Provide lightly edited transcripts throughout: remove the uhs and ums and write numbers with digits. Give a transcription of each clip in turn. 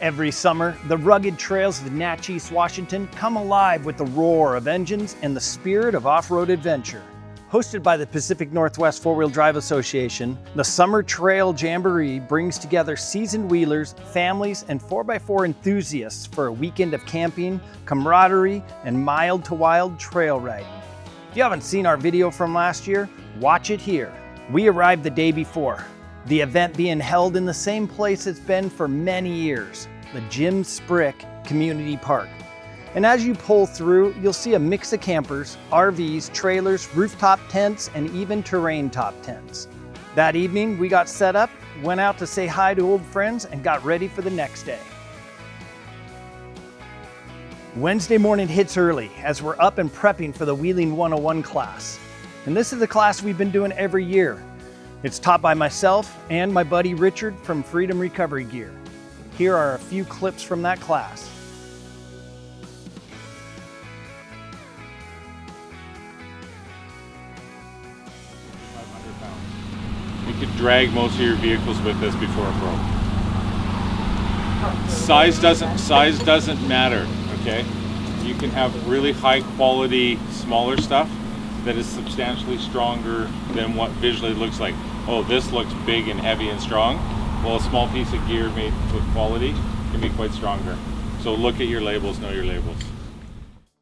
Every summer, the rugged trails of Naches, Washington come alive with the roar of engines and the spirit of off-road adventure. Hosted by the Pacific Northwest 4-Wheel Drive Association, the Summer Trail Jamboree brings together seasoned wheelers, families, and 4x4 enthusiasts for a weekend of camping, camaraderie, and mild-to-wild trail riding. If you haven't seen our video from last year, watch it here. We arrived the day before, the event being held in the same place it's been for many years, the Jim Sprick Community Park. And as you pull through, you'll see a mix of campers, RVs, trailers, rooftop tents, and even terrain top tents. That evening, we got set up, went out to say hi to old friends, and got ready for the next day. Wednesday morning hits early as we're up and prepping for the Wheeling 101 class. And this is the class we've been doing every year. It's taught by myself and my buddy Richard from Freedom Recovery Gear. Here are a few clips from that class. We could drag most of your vehicles with us before it broke. Size doesn't matter, okay? You can have really high quality smaller stuff that is substantially stronger than what visually looks like. Oh, this looks big and heavy and strong. Well, a small piece of gear made with quality can be quite stronger. So look at your labels, know your labels.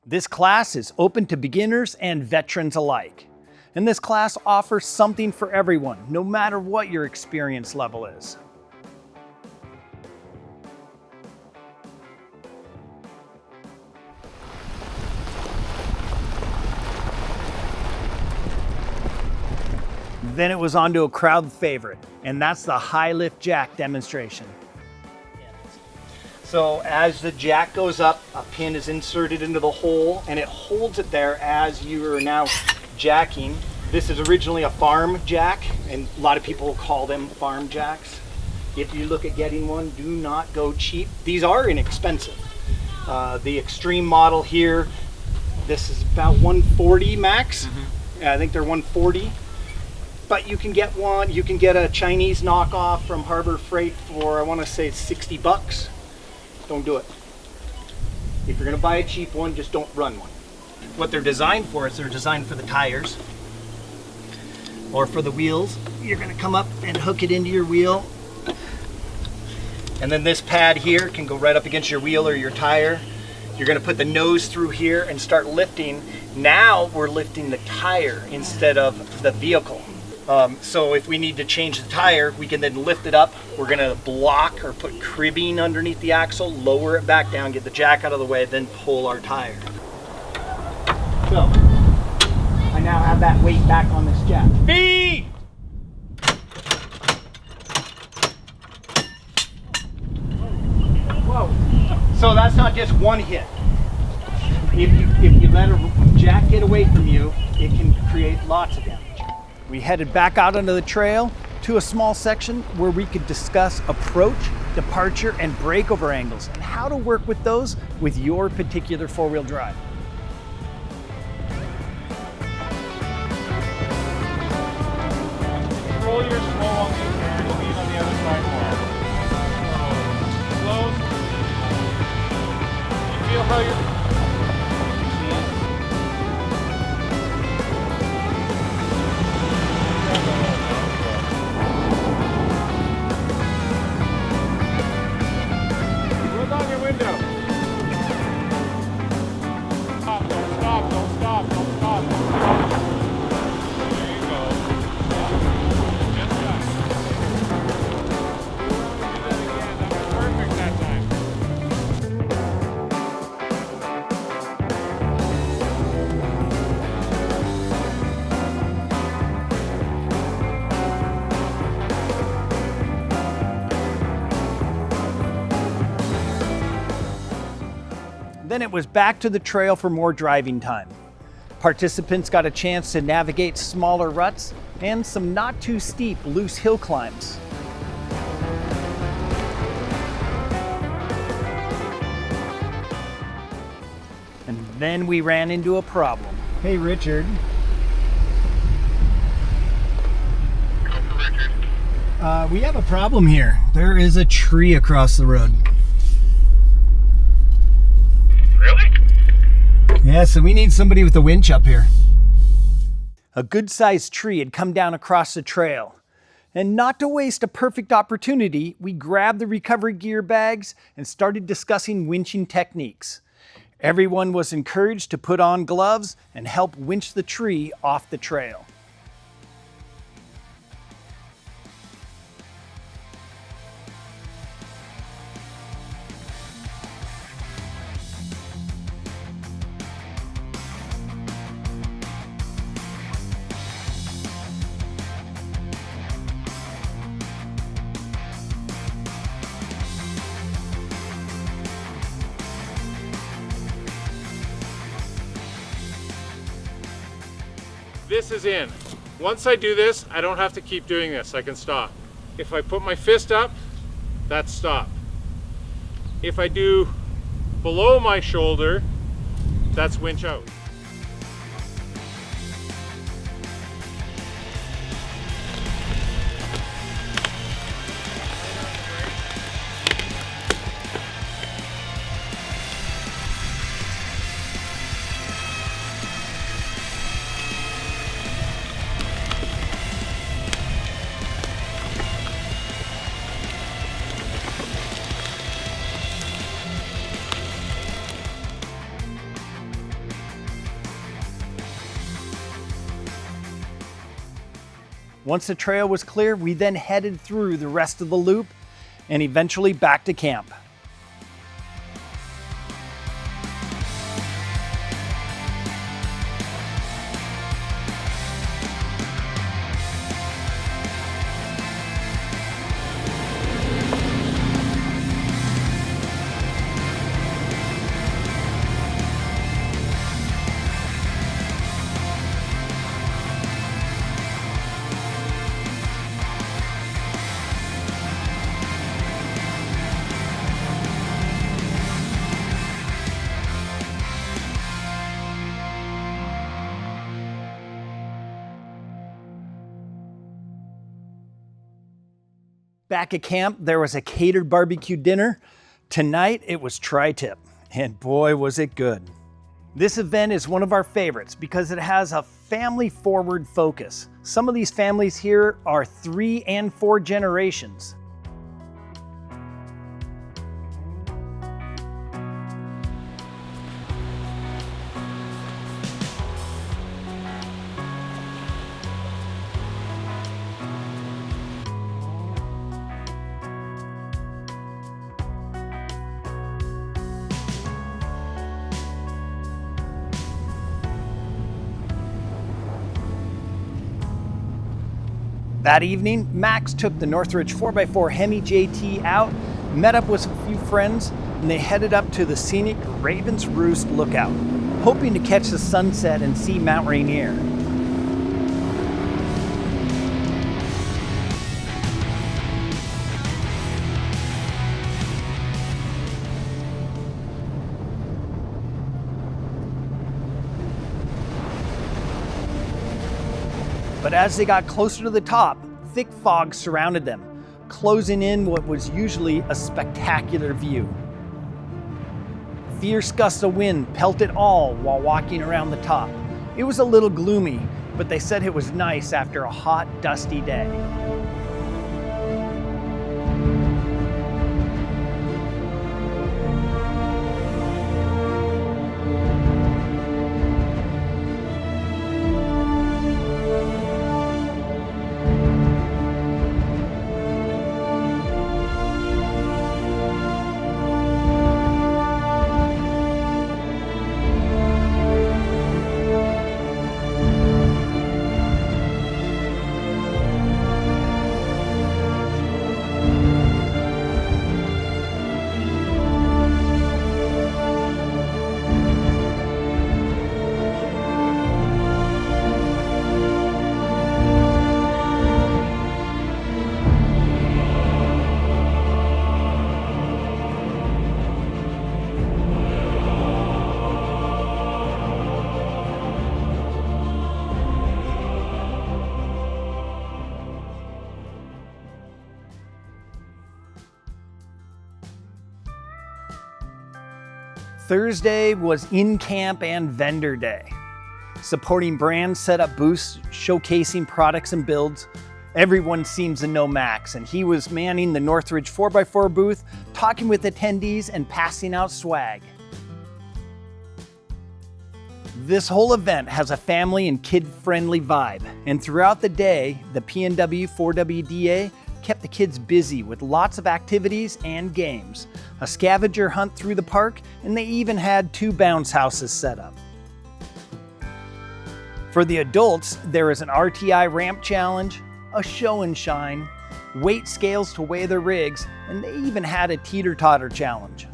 This class is open to beginners and veterans alike. And this class offers something for everyone, no matter what your experience level is. Then it was on to a crowd favorite, and that's the high lift jack demonstration. So as the jack goes up, a pin is inserted into the hole and it holds it there as you are now jacking. This is originally a farm jack, and a lot of people call them farm jacks. If you look at getting one, do not go cheap. These are inexpensive. The extreme model here, this is about 140 max. I think they're 140. But you can get one, you can get a Chinese knockoff from Harbor Freight for, I want to say, 60 bucks. Don't do it. If you're going to buy a cheap one, just don't run one. What they're designed for is they're designed for the tires or for the wheels. You're going to come up and hook it into your wheel. And then this pad here can go right up against your wheel or your tire. You're going to put the nose through here and start lifting. Now we're lifting the tire instead of the vehicle. So if we need to change the tire, we can then lift it up. We're going to block or put cribbing underneath the axle, lower it back down, get the jack out of the way, then pull our tire. So I now have that weight back on this jack. B! Whoa. So that's not just one hit. If you let a jack get away from you, it can create lots of damage. We headed back out onto the trail to a small section where we could discuss approach, departure, and breakover angles and how to work with those with your particular four-wheel drive. Roll your slow on this here, lean on the other side more. Close. You feel how you're... Then it was back to the trail for more driving time. Participants got a chance to navigate smaller ruts and some not too steep loose hill climbs. And then we ran into a problem. Hey, Richard. Richard. We have a problem here. There is a tree across the road. Yeah, so we need somebody with a winch up here. A good-sized tree had come down across the trail. And not to waste a perfect opportunity, we grabbed the recovery gear bags and started discussing winching techniques. Everyone was encouraged to put on gloves and help winch the tree off the trail. This is in. Once I do this, I don't have to keep doing this. I can stop. If I put my fist up, that's stop. If I do below my shoulder, that's winch out. Once the trail was clear, we then headed through the rest of the loop and eventually back to camp. Back at camp, there was a catered barbecue dinner. Tonight, it was tri-tip, and boy, was it good. This event is one of our favorites because it has a family-forward focus. Some of these families here are 3 and 4 generations. That evening, Max took the Northridge 4x4 Hemi JT out, met up with a few friends, and they headed up to the scenic Raven's Roost Lookout, hoping to catch the sunset and see Mount Rainier. But as they got closer to the top, thick fog surrounded them, closing in what was usually a spectacular view. Fierce gusts of wind pelted all while walking around the top. It was a little gloomy, but they said it was nice after a hot, dusty day. Thursday was in-camp and vendor day. Supporting brands set up booths, showcasing products and builds. Everyone seems to know Max, and he was manning the Northridge 4x4 booth, talking with attendees and passing out swag. This whole event has a family and kid-friendly vibe, and throughout the day, the PNW4WDA kept the kids busy with lots of activities and games, a scavenger hunt through the park, and they even had 2 bounce houses set up. For the adults, there is an RTI ramp challenge, a show and shine, weight scales to weigh their rigs, and they even had a teeter-totter challenge.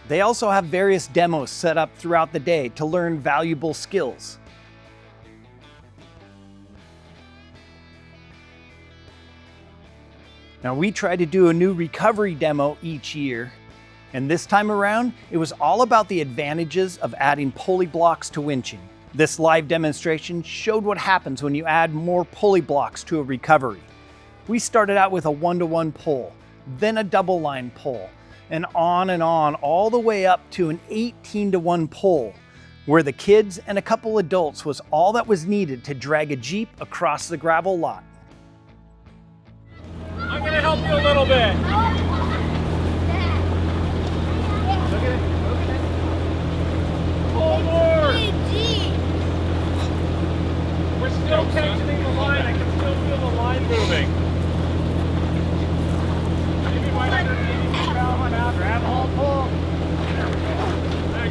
They also have various demos set up throughout the day to learn valuable skills. Now we try to do a new recovery demo each year, and this time around, it was all about the advantages of adding pulley blocks to winching. This live demonstration showed what happens when you add more pulley blocks to a recovery. We started out with a 1-to-1 pull, then a double line pull, and on all the way up to an 18-to-1 pull, where the kids and a couple adults was all that was needed to drag a Jeep across the gravel lot. I'm gonna help you a little bit. Look at it. Pull more. We're still tensioning the line. I can still feel the line moving. Maybe right underneath the valve on out. Grab all pull. There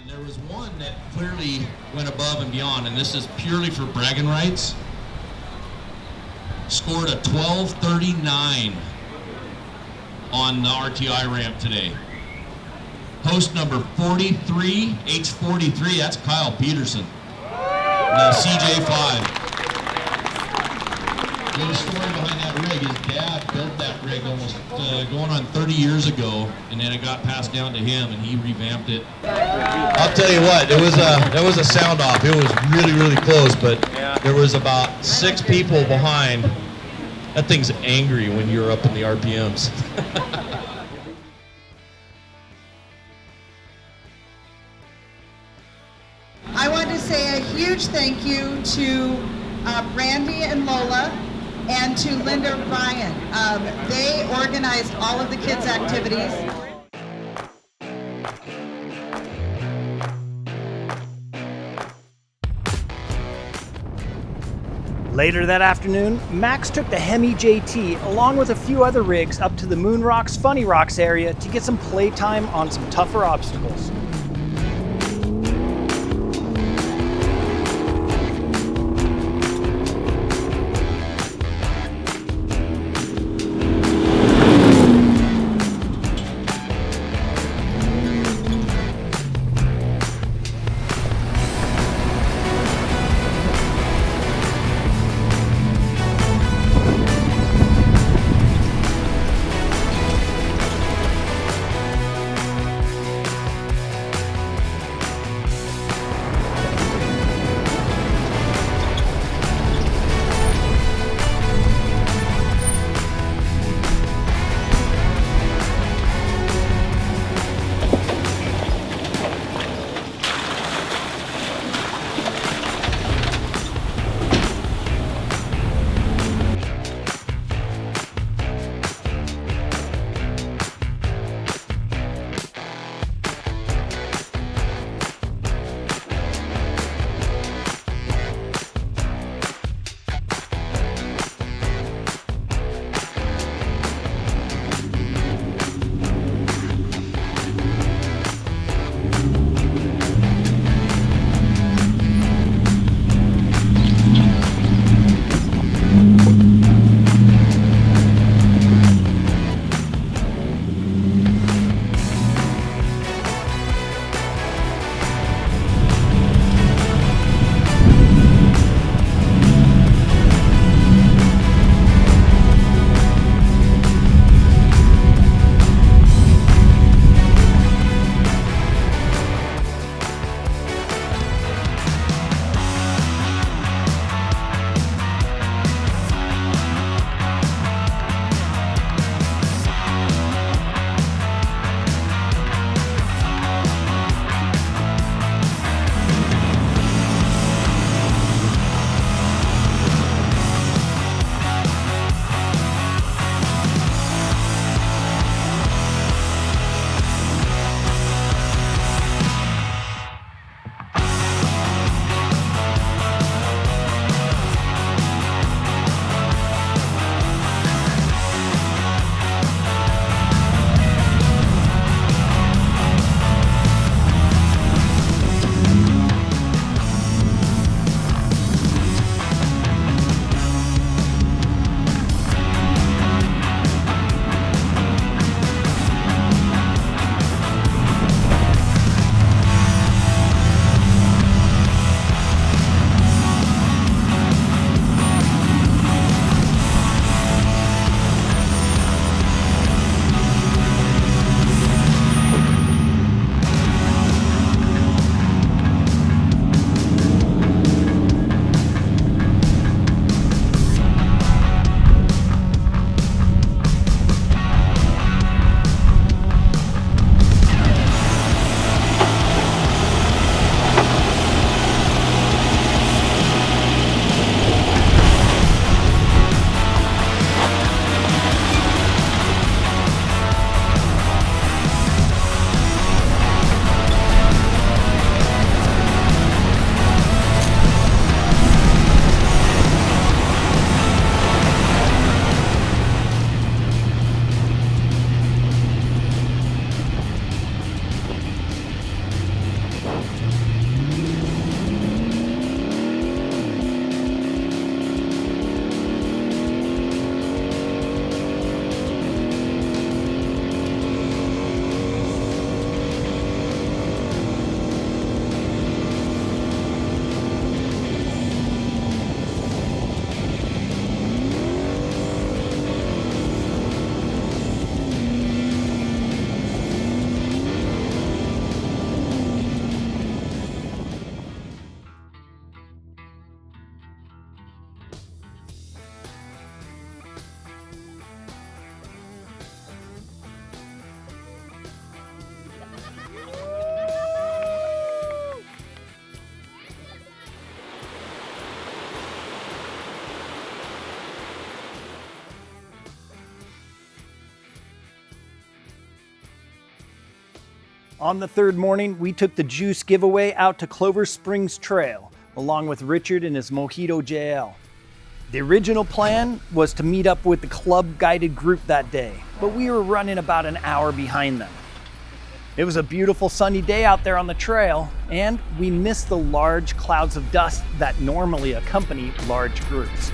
And there was one that clearly went above and beyond, and this is purely for bragging rights. Scored a 12:39 on the RTI ramp today. Host number 43, H43, that's Kyle Peterson. The CJ5. Little story behind that rig, his dad built that rig almost going on 30 years ago, and then it got passed down to him, and he revamped it. I'll tell you what, there was a sound off. It was really, really close, but there was about 6 people behind. That thing's angry when you're up in the RPMs. I want to say a huge thank you to Randy and Lola and to Linda and Brian. They organized all of the kids' activities. Later that afternoon, Max took the Hemi JT along with a few other rigs up to the Moon Rocks Funny Rocks area to get some playtime on some tougher obstacles. On the third morning, we took the Juice Giveaway out to Clover Springs Trail, along with Richard and his Mojito JL. The original plan was to meet up with the club-guided group that day, but we were running about an hour behind them. It was a beautiful sunny day out there on the trail, and we missed the large clouds of dust that normally accompany large groups.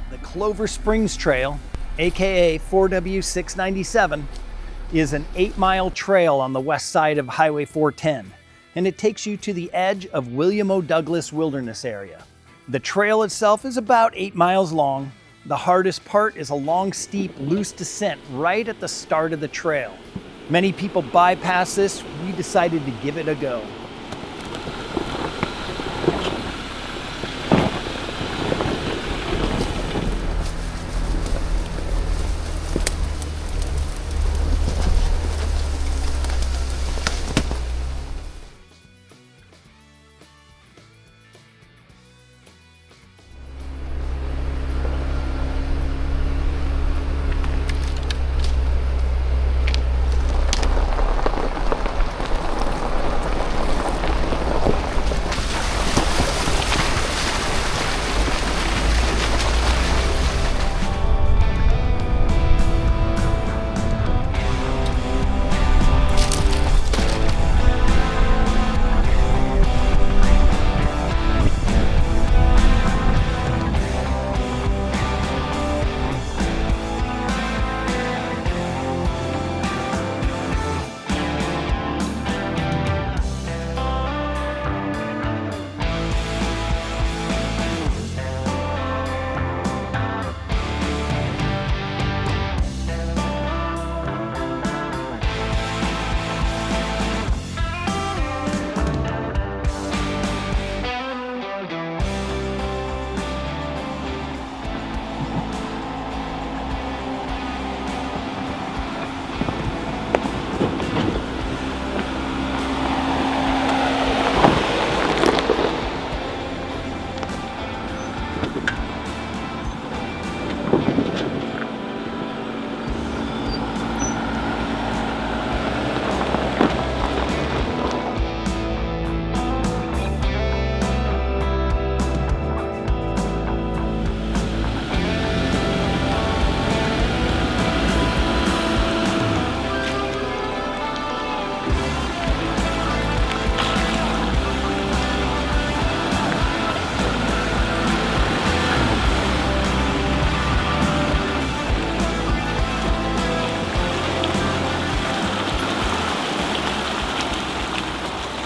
The Clover Springs Trail, aka 4W697, is an 8-mile trail on the west side of Highway 410, and it takes you to the edge of William O. Douglas Wilderness Area. The trail itself is about 8 miles long. The hardest part is a long, steep, loose descent right at the start of the trail. Many people bypass this. We decided to give it a go.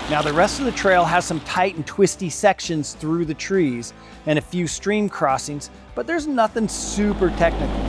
Now the rest of the trail has some tight and twisty sections through the trees and a few stream crossings, but there's nothing super technical.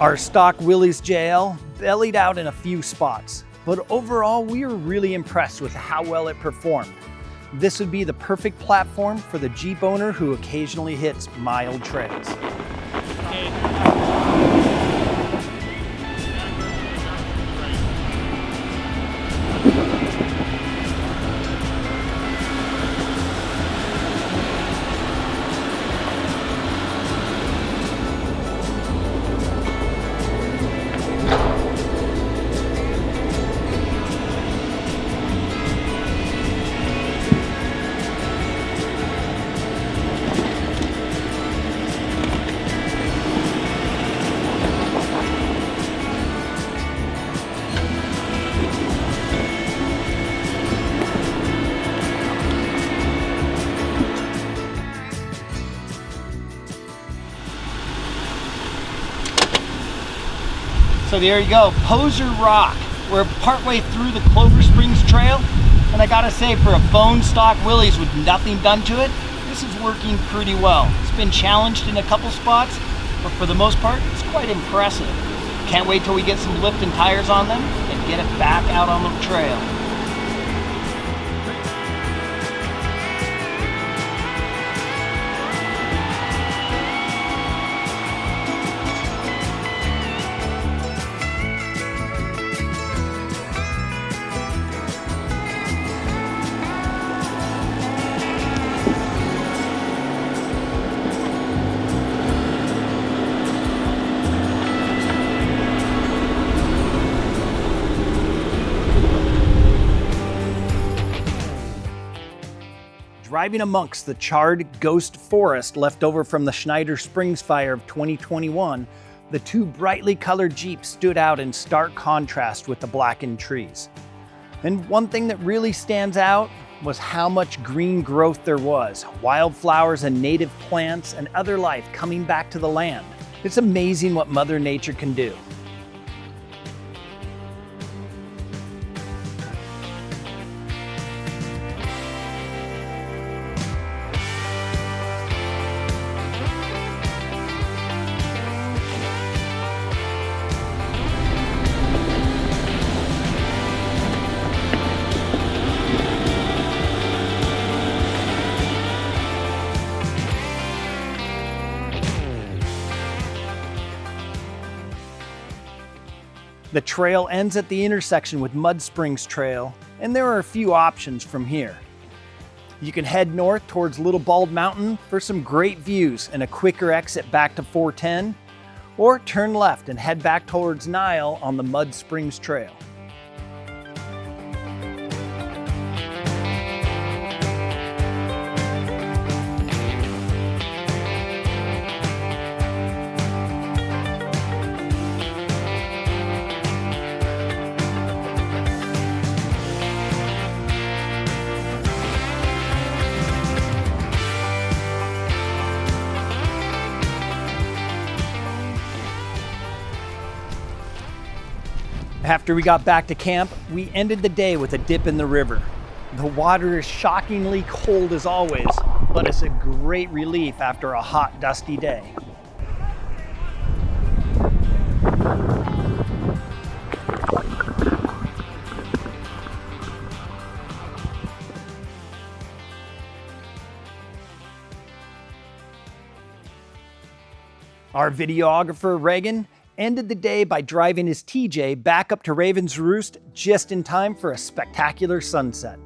Our stock Willys JL bellied out in a few spots, but overall we were really impressed with how well it performed. This would be the perfect platform for the Jeep owner who occasionally hits mild trails. So there you go, Poser Rock. We're partway through the Clover Springs Trail, and I gotta say, for a bone stock Willys with nothing done to it, this is working pretty well. It's been challenged in a couple spots, but for the most part, it's quite impressive. Can't wait till we get some lift and tires on them and get it back out on the trail. Driving amongst the charred ghost forest left over from the Schneider Springs fire of 2021, the two brightly colored Jeeps stood out in stark contrast with the blackened trees. And one thing that really stands out was how much green growth there was, wildflowers and native plants and other life coming back to the land. It's amazing what Mother Nature can do. The trail ends at the intersection with Mud Springs Trail, and there are a few options from here. You can head north towards Little Bald Mountain for some great views and a quicker exit back to 410, or turn left and head back towards Nile on the Mud Springs Trail. After we got back to camp, we ended the day with a dip in the river. The water is shockingly cold as always, but it's a great relief after a hot, dusty day. Our videographer, Reagan, ended the day by driving his TJ back up to Raven's Roost just in time for a spectacular sunset.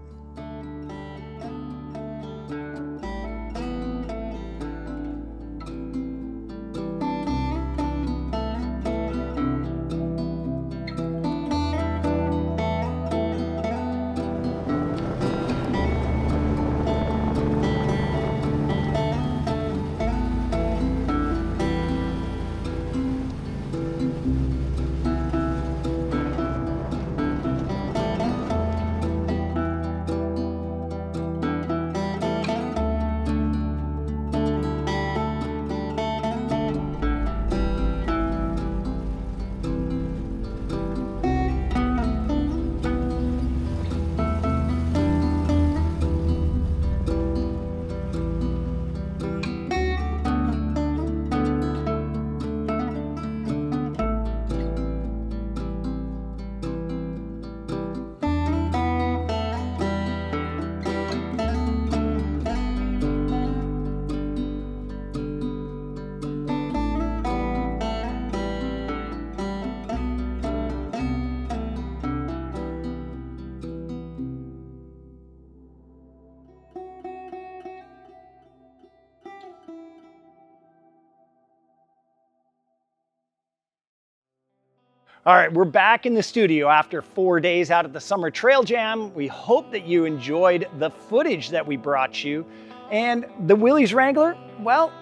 All right, we're back in the studio after 4 days out at the Summer Trail Jam. We hope that you enjoyed the footage that we brought you. And the Willys Wrangler, well,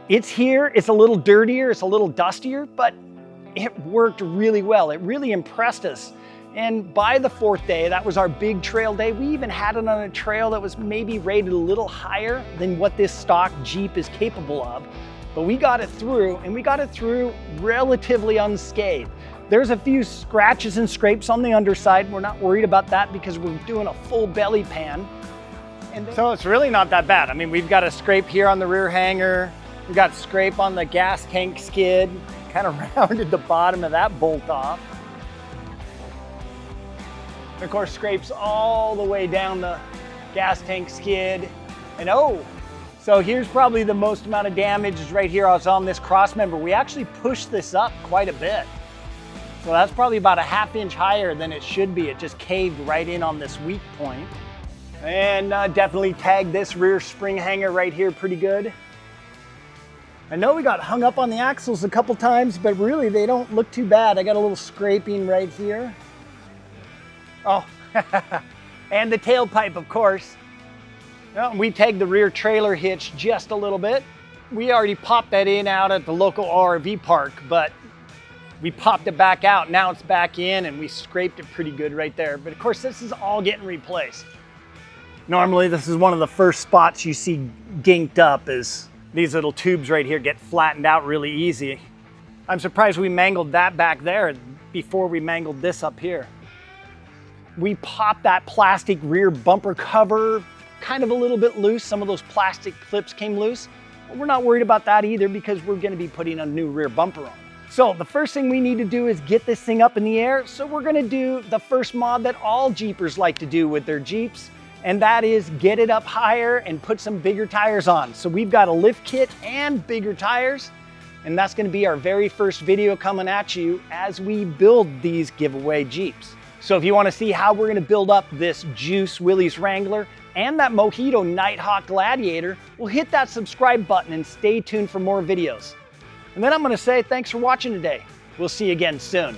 it's here. It's a little dirtier, it's a little dustier, but it worked really well. It really impressed us. And by the fourth day, that was our big trail day. We even had it on a trail that was maybe rated a little higher than what this stock Jeep is capable of. But we got it through, and we got it through relatively unscathed. There's a few scratches and scrapes on the underside. We're not worried about that because we're doing a full belly pan. And so it's really not that bad. I mean, we've got a scrape here on the rear hanger. We've got a scrape on the gas tank skid. Kind of rounded the bottom of that bolt off. And of course, scrapes all the way down the gas tank skid. And oh, so here's probably the most amount of damage is right here. I was on this cross member. We actually pushed this up quite a bit. So that's probably about a ½ inch higher than it should be. It just caved right in on this weak point. And definitely tagged this rear spring hanger right here pretty good. I know we got hung up on the axles a couple times, but really they don't look too bad. I got a little scraping right here. Oh, and the tailpipe, of course. Well, we tagged the rear trailer hitch just a little bit. We already popped that in out at the local RV park, but we popped it back out. Now it's back in and we scraped it pretty good right there. But of course, this is all getting replaced. Normally, this is one of the first spots you see ginked up is these little tubes right here get flattened out really easy. I'm surprised we mangled that back there before we mangled this up here. We popped that plastic rear bumper cover kind of a little bit loose. Some of those plastic clips came loose. But we're not worried about that either because we're gonna be putting a new rear bumper on. So the first thing we need to do is get this thing up in the air. So we're gonna do the first mod that all Jeepers like to do with their Jeeps, and that is get it up higher and put some bigger tires on. So we've got a lift kit and bigger tires, and that's gonna be our very first video coming at you as we build these giveaway Jeeps. So if you wanna see how we're gonna build up this Juice Willys Wrangler and that Mojito Nighthawk Gladiator, well, hit that subscribe button and stay tuned for more videos. And then I'm gonna say thanks for watching today. We'll see you again soon.